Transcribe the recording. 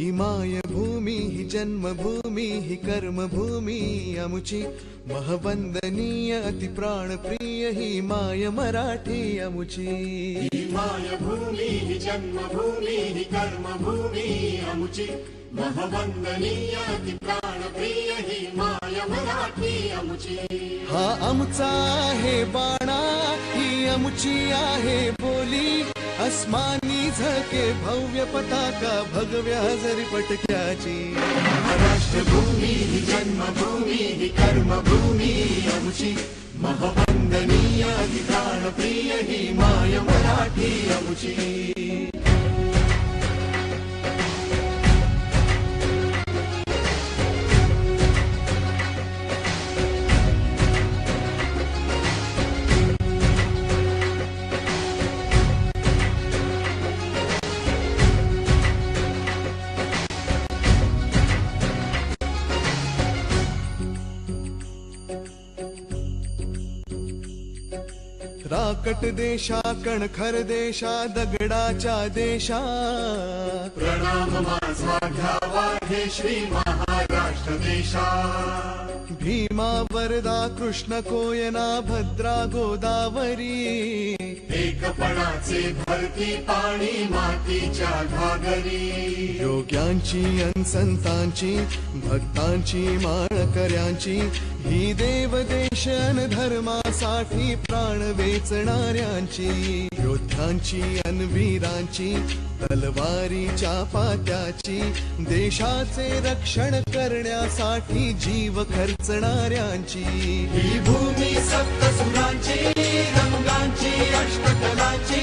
ही मायभूमी ही जन्मभूमी ही कर्मभूमी अमुची महवंदनीय अति प्राणप्रिय ही माय मराठी अमुची। ही मायभूमी ही जन्मभूमी ही कर्मभूमी अमुची महवंदनीय अति प्राणप्रिय ही माय मराठी अमुची। हा आमचा आहे बाणा ही अमुची आहे बोली अस्मानी झळके भव्य पताका भगव्या हजरी पटक्याची। महाराष्ट्रभूमी ही जन्मभूमी ही कर्मभूमी अमुची महवंदनीय अति प्राणप्रिय ही माय मराठी अमुची। राकट देशा कणखर देशा दगडाच्या देशा प्रणाम माझा घ्यावा हे श्री महाराष्ट्र देशा। भीमा वरदा कृष्ण कोयना भद्रा गोदावरी एकपणाचे भरती पाणी मातीच्या घागरी। योग्यांची अन संतांची भक्तांची माळकऱ्यांची ही देवदेशन धर्मासाठी प्राण वेचणाऱ्यांची योद्ध्यांची अन वीरांची तलवारीच्या पात्याची देशाचे रक्षण करण्यासाठी जीव खर्चणाऱ्यांची। ही भूमी सप्तसुरांची रंगांची अष्टकलांची